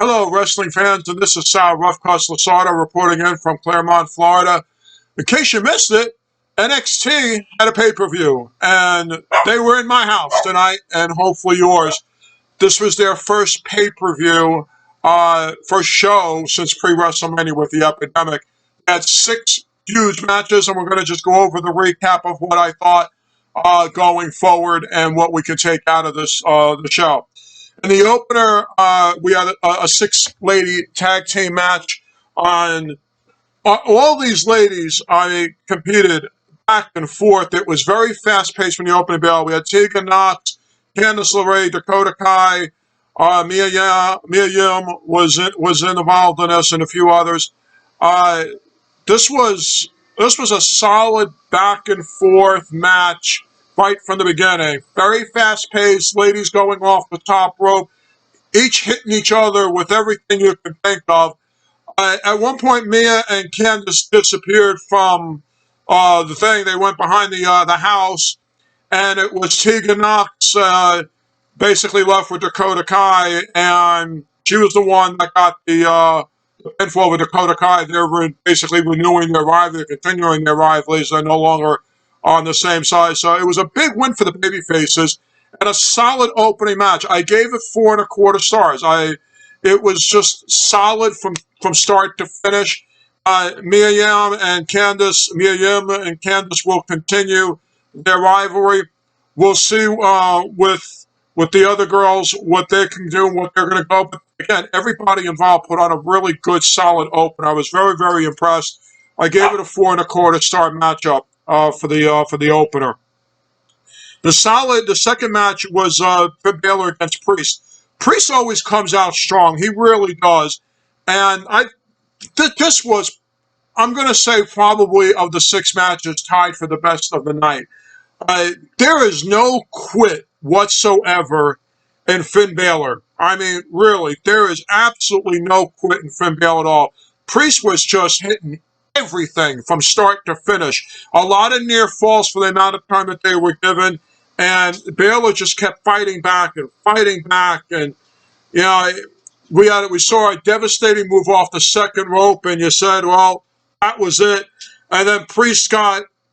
Hello, wrestling fans, and this is Sal Rough Cuss Lasardo reporting in from Claremont, Florida. In case you missed it, NXT had a pay-per-view, and they were in my house tonight, and hopefully yours. This was their first pay-per-view, first show since pre-WrestleMania with the epidemic. They had 6 huge matches, and we're going to just go over the recap of what I thought going forward and what we can take out of this the show. In the opener, we had a 6-lady tag team match on all these ladies. I competed back and forth. It was very fast paced when the opening bell. We had Tegan Knox, Candice LeRae, Dakota Kai, Mia Yim was involved in this, and a few others. Uh, this was a solid back and forth match right from the beginning. Very fast paced, ladies going off the top rope, each hitting each other with everything you can think of. At one point, Mia and Candice disappeared from the thing. They went behind the house, and it was Tegan Knox basically left with Dakota Kai, and she was the one that got the pinfall with Dakota Kai. They're basically renewing their rivalry, continuing their rivalries. They're no longer on the same side. So it was a big win for the babyfaces and a solid opening match. I gave it 4.25 stars. It was just solid from start to finish. Mia Yim and Candice will continue their rivalry. We'll see with the other girls what they can do, what they're going to go. But again, everybody involved put on a really good, solid open. I was very, very impressed. I gave it a 4.25 star matchup for the opener. The second match was Finn Balor against Priest. Priest always comes out strong. He really does. And this was, I'm going to say, probably of the 6 matches tied for the best of the night. There is no quit whatsoever in Finn Balor. I mean, really, there is absolutely no quit in Finn Balor at all. Priest was just hitting everything from start to finish. A lot of near falls for the amount of time that they were given, and Balor just kept fighting back, and you know, we saw a devastating move off the second rope, and you said, well, that was it. And then Priest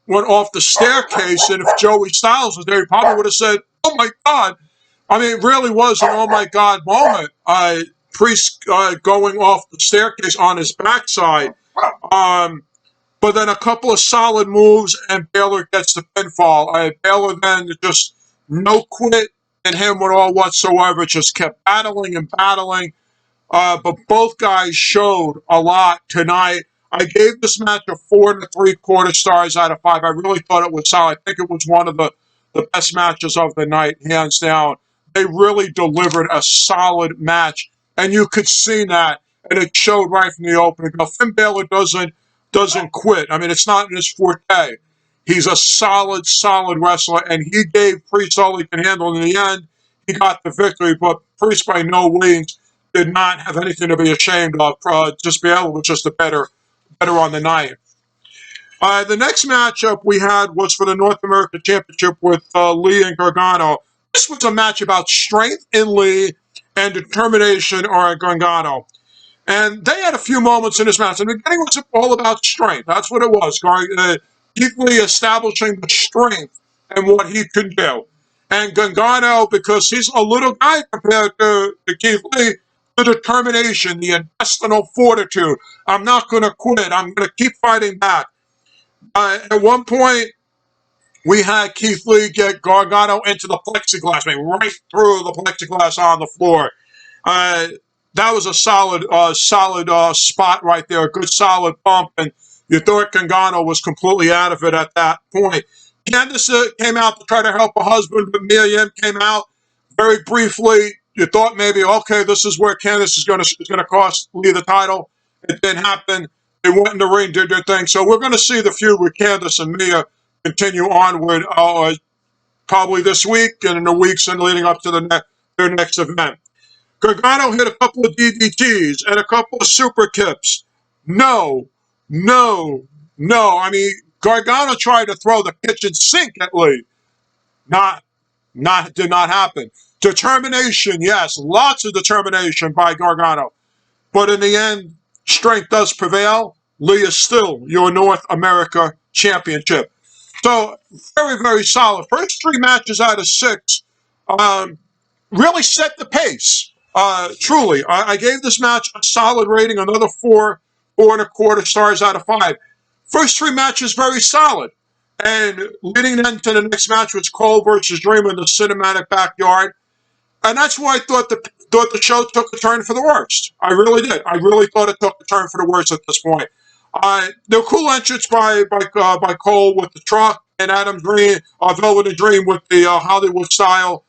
went off the staircase, and if Joey Styles was there, he probably would have said, oh my God. I mean, it really was an oh my God moment. Priest going off the staircase on his backside. But then a couple of solid moves, and Balor gets the pinfall. Balor then just no quit in him at all whatsoever, just kept battling and battling. But both guys showed a lot tonight. I gave this match a 4.75 stars out of 5. I really thought it was solid. I think it was one of the best matches of the night, hands down. They really delivered a solid match, and you could see that, and it showed right from the opening. Now, Finn Balor doesn't quit. I mean, it's not in his forte. He's a solid wrestler, and he gave Priest all he can handle. In the end, he got the victory, but Priest by no means did not have anything to be ashamed of. Just Balor was just better on the night. The next matchup we had was for the North American Championship with Lee and Gargano. This was a match about strength in Lee and determination in Gargano. And they had a few moments in this match. In the beginning, it was all about strength. That's what it was. Keith Lee establishing the strength and what he can do. And Gargano, because he's a little guy compared to Keith Lee, the determination, the intestinal fortitude. I'm not going to quit. I'm going to keep fighting back. At one point, we had Keith Lee get Gargano into the plexiglass, right through the plexiglass on the floor. That was a solid spot right there, a good solid bump, and you thought Gargano was completely out of it at that point. Candice came out to try to help her husband, but Mia Yim came out very briefly. You thought maybe, okay, this is where Candice is going to cost Lee the title. It didn't happen. They went in the ring, did their thing. So we're going to see the feud with Candice and Mia continue onward probably this week and in the weeks and leading up to their next event. Gargano hit a couple of DDTs and a couple of super kicks. No. I mean, Gargano tried to throw the kitchen sink at Lee. Did not happen. Determination, yes, lots of determination by Gargano. But in the end, strength does prevail. Lee is still your North America championship. So very, very solid. First three matches out of six really set the pace. Truly, I gave this match a solid rating, another 4.25 stars out of 5. First three matches very solid. And leading into the next match was Cole versus Dreamer in the cinematic backyard. And that's why I thought the show took a turn for the worst. I really did. I really thought it took a turn for the worst at this point. The cool entrance by Cole with the truck and Adam Green, Velvet and Dream with the Hollywood style.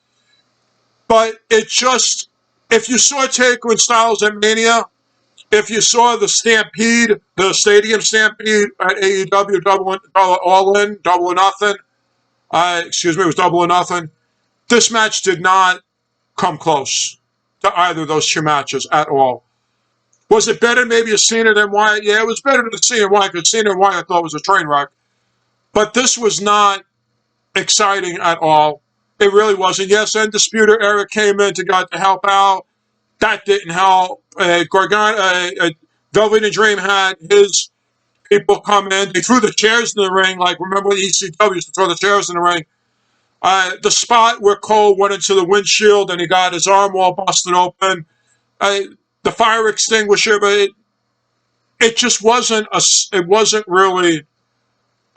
But it just, if you saw Taker and Styles at Mania, if you saw the Stampede, the Stadium Stampede at AEW, All In, Double or Nothing, it was Double or Nothing. This match did not come close to either of those two matches at all. Was it better maybe a Cena than Wyatt? Yeah, it was better than Cena and Wyatt, because Cena and Wyatt I thought was a train wreck. But this was not exciting at all. It really wasn't. Yes, Undisputed Era came in to help out. That didn't help. Velvet and Dream had his people come in. They threw the chairs in the ring. Like, remember when ECW used to throw the chairs in the ring? The spot where Cole went into the windshield and he got his arm all busted open. The fire extinguisher, but it just wasn't really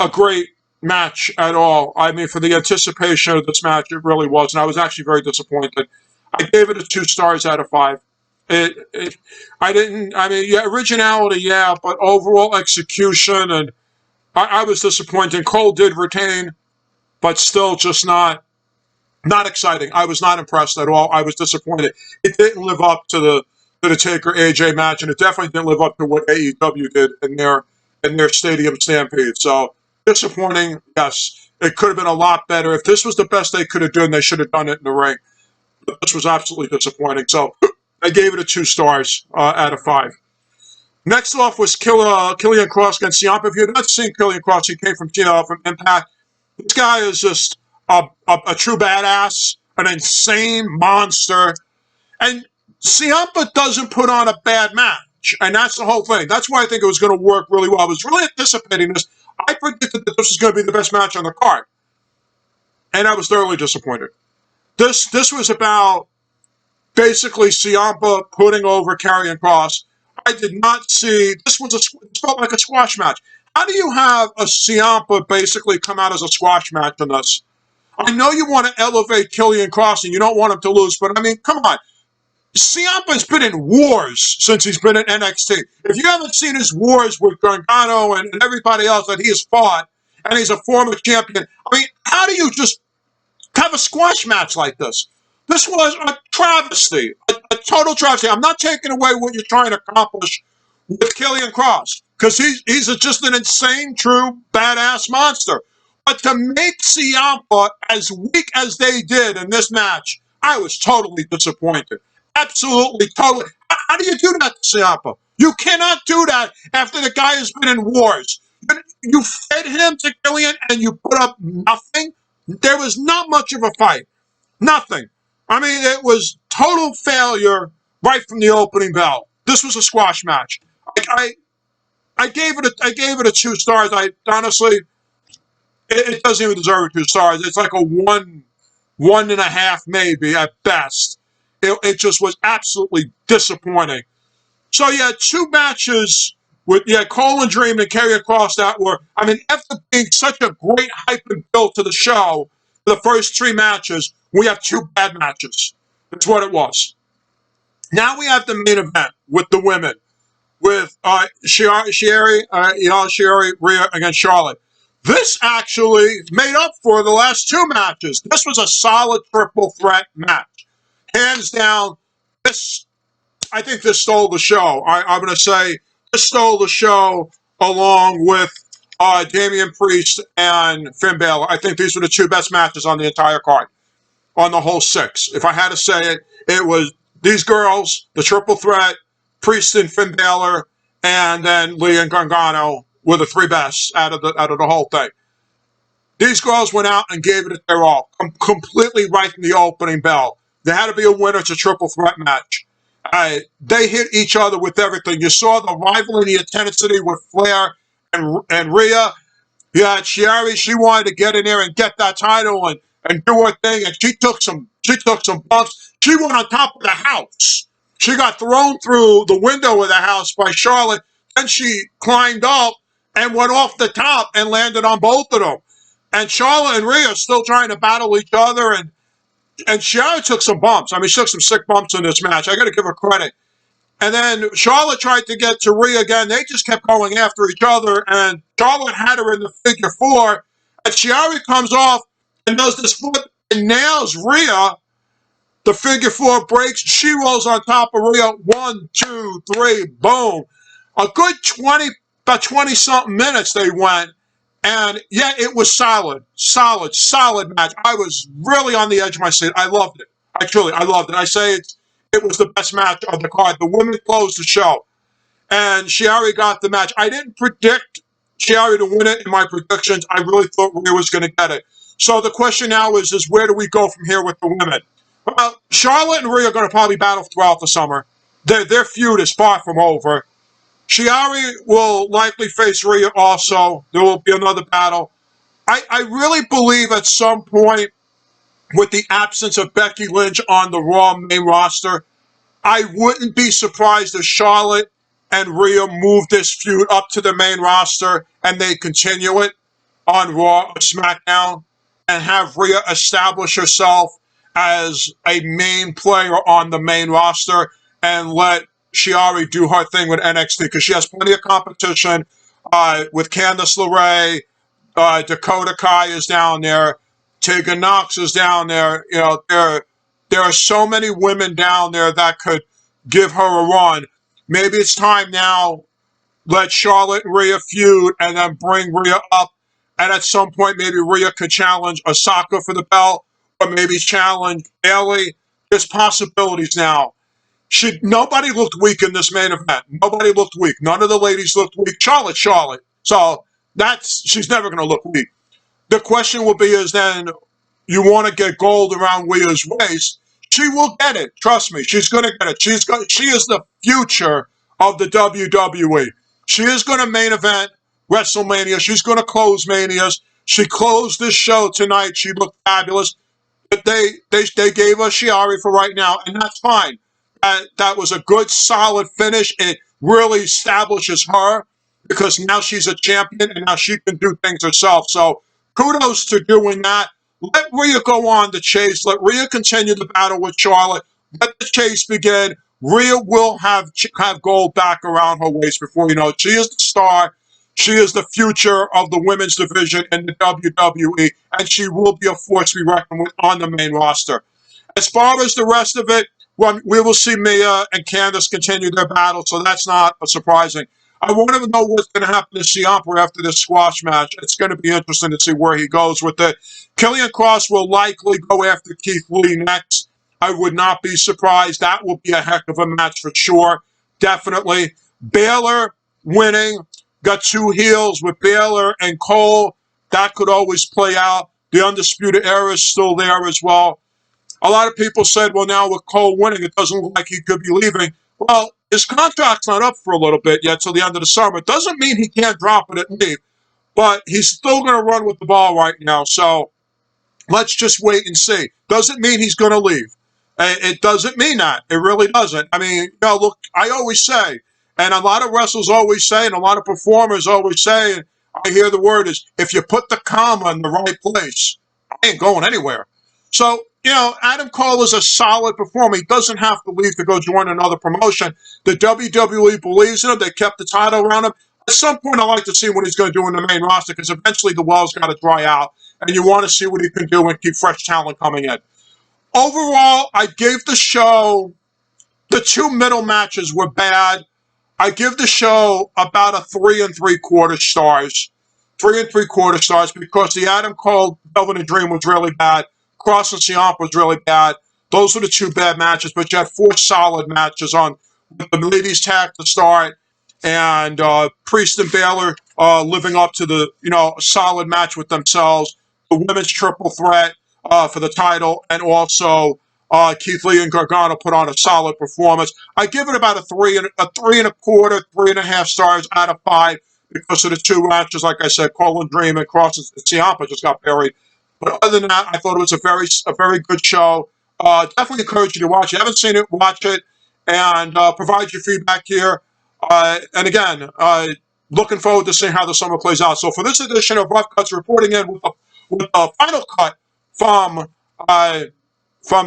a great match at all. I mean, for the anticipation of this match, it really wasn't. I was actually very disappointed. I gave it a 2 stars out of 5. Originality, yeah, but overall execution, and I was disappointed. Cole did retain, but still just not exciting. I was not impressed at all. I was disappointed. It didn't live up to the Taker AJ match, and it definitely didn't live up to what AEW did in their Stadium Stampede. So disappointing. Yes, it could have been a lot better. If this was the best they could have done, they should have done it in the ring. But this was absolutely disappointing. So I gave it a 2 stars out of 5. Next off was Killian Cross against Ciampa. If you had not seen Killian Cross, he came from Impact. This guy is just a true badass, an insane monster. And Ciampa doesn't put on a bad match. And that's the whole thing. That's why I think it was going to work really well. I was really anticipating this. I predicted that this was going to be the best match on the card. And I was thoroughly disappointed. This was about basically Ciampa putting over Karrion Kross. I did not see, this felt like a squash match. How do you have a Ciampa basically come out as a squash match in this? I know you want to elevate Killian Kross and you don't want him to lose, but I mean, come on. Ciampa's been in wars since he's been in NXT. If you haven't seen his wars with Gargano and everybody else that he has fought, and he's a former champion, I mean, how do you just have a squash match like this? This was a travesty, a total travesty. I'm not taking away what you're trying to accomplish with Killian Kross, because he's just an insane, true, badass monster. But to make Ciampa as weak as they did in this match, I was totally disappointed. Absolutely, totally. How do you do that to Ciampa? You cannot do that after the guy has been in wars. You fed him to Killian and you put up nothing. There was not much of a fight. Nothing. I mean, it was total failure right from the opening bell. This was a squash match. I gave it a 2 stars. I honestly, it doesn't even deserve 2 stars. It's like a 1.5 maybe at best. It just was absolutely disappointing. So you had 2 matches with Cole and Dream and Karrion Kross that were, I mean, after being such a great hype and build to the show, the first 3 matches, we have 2 bad matches. That's what it was. Now we have the main event with the women, with Shiori Rhea against Charlotte. This actually made up for the last 2 matches. This was a solid triple threat match. Hands down, I think this stole the show. I'm going to say this stole the show along with Damian Priest and Finn Balor. I think these were the 2 best matches on the entire card, on the whole 6. If I had to say it, it was these girls, the triple threat, Priest and Finn Balor, and then Lee and Gargano were the 3 best out of the whole thing. These girls went out and gave it their all, completely right from the opening bell. There had to be a winner. It's a triple threat match. They hit each other with everything. You saw the rivalry intensity with Flair and Rhea. Yeah, Chiari, she wanted to get in there and get that title and do her thing, and she took some bumps. She went on top of the house. She got thrown through the window of the house by Charlotte. Then she climbed up and went off the top and landed on both of them. And Charlotte and Rhea are still trying to battle each other, and Chiari took some bumps. I mean, she took some sick bumps in this match. I got to give her credit. And then Charlotte tried to get to Rhea again. They just kept going after each other, and Charlotte had her in the figure four. And Chiari comes off and does this foot and nails Rhea. The figure four breaks. She rolls on top of Rhea. 1, 2, 3, boom. A good 20, about 20-something minutes they went. And yeah, it was solid match. I was really on the edge of my seat. I loved it. I loved it. I say it was the best match of the card. The women closed the show, and Chiari got the match. I didn't predict Chiari to win it in my predictions. I really thought Rhea was going to get it. So the question now is where do we go from here with the women? Well, Charlotte and Rhea are going to probably battle throughout the summer. Their feud is far from over. Chiari will likely face Rhea also. There will be another battle. I really believe at some point, with the absence of Becky Lynch on the Raw main roster, I wouldn't be surprised if Charlotte and Rhea move this feud up to the main roster and they continue it on Raw or SmackDown and have Rhea establish herself as a main player on the main roster and let Chiari do her thing with NXT because she has plenty of competition with Candice LeRae. Dakota Kai is down there. Tegan Knox is down there. You know, there are so many women down there that could give her a run. Maybe it's time now. Let Charlotte and Rhea feud and then bring Rhea up. And at some point, maybe Rhea could challenge Osaka for the belt or maybe challenge Bayley. There's possibilities now. Nobody looked weak in this main event. Nobody looked weak. None of the ladies looked weak. Charlotte. So she's never going to look weak. The question will be is then you want to get gold around Rhea's waist. She will get it. Trust me. She's going to get it. She is the future of the WWE. She is going to main event WrestleMania. She's going to close Manias. She closed this show tonight. She looked fabulous. But they gave us Chiari for right now, and that's fine. That was a good, solid finish. It really establishes her because now she's a champion and now she can do things herself. So kudos to doing that. Let Rhea go on the chase. Let Rhea continue the battle with Charlotte. Let the chase begin. Rhea will have gold back around her waist before you know it. She is the star. She is the future of the women's division in the WWE, and she will be a force to be reckoned with on the main roster. As far as the rest of it, well, we will see Mia and Candice continue their battle, so that's not surprising. I want to know what's going to happen to Ciampa after this squash match. It's going to be interesting to see where he goes with it. Killian Cross will likely go after Keith Lee next. I would not be surprised. That will be a heck of a match for sure. Definitely. Baylor winning. Got two heels with Baylor and Cole. That could always play out. The Undisputed Era is still there as well. A lot of people said, well, now with Cole winning, it doesn't look like he could be leaving. Well, his contract's not up for a little bit yet till the end of the summer. It doesn't mean he can't drop it and leave, but he's still going to run with the ball right now. So let's just wait and see. Doesn't mean he's going to leave. It doesn't mean that. It really doesn't. I mean, look, I always say, and a lot of wrestlers always say, and a lot of performers always say, and I hear the word is, if you put the comma in the right place, I ain't going anywhere. So, Adam Cole is a solid performer. He doesn't have to leave to go join another promotion. The WWE believes in him. They kept the title around him. At some point, I'd like to see what he's going to do in the main roster because eventually the well's got to dry out, and you want to see what he can do and keep fresh talent coming in. Overall, I gave the show, the two middle matches were bad. I give the show about a 3 3/4 stars. 3 3/4 stars because the Adam Cole Velvet Dream was really bad. Cross and Ciampa was really bad. Those were the two bad matches, but you had 4 solid matches on with the ladies' tag to start and Priest and Baylor living up to the solid match with themselves. The women's triple threat for the title, and also Keith Lee and Gargano put on a solid performance. I give it about a three and a quarter, 3.5 stars out of 5 because of the two matches. Like I said, Colin Dream and Cross and Ciampa just got buried. But other than that, I thought it was a very good show. Definitely encourage you to watch it. If you haven't seen it, watch it, and provide your feedback here. And again, looking forward to seeing how the summer plays out. So for this edition of Rough Cuts, reporting in with the final cut from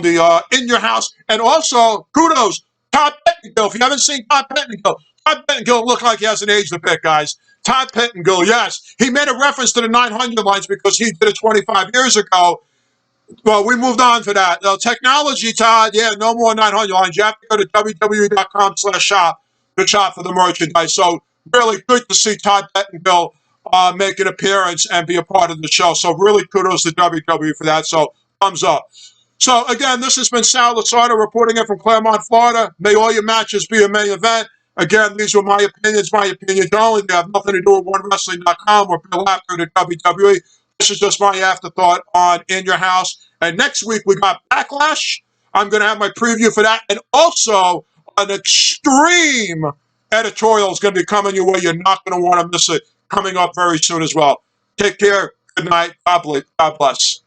the In Your House, and also kudos Todd Pettengill. If you haven't seen Todd Pettengill look like he hasn't aged a bit, guys. Todd Pettengill, yes, he made a reference to the 900 lines because he did it 25 years ago. Well, we moved on for that. Technology, Todd, yeah, no more 900 lines. You have to go to WWE.com/shop to shop for the merchandise. So really good to see Todd Pettengill make an appearance and be a part of the show. So really kudos to WWE for that. So thumbs up. So again, this has been Sal Lasardo reporting in from Claremont, Florida. May all your matches be a main event. Again, these were my opinions only. They have nothing to do with OneWrestling.com or Bill Apter to WWE. This is just my afterthought on In Your House. And next week we got Backlash. I'm going to have my preview for that. And also an extreme editorial is going to be coming your way. You're not going to want to miss it. Coming up very soon as well. Take care. Good night. God bless.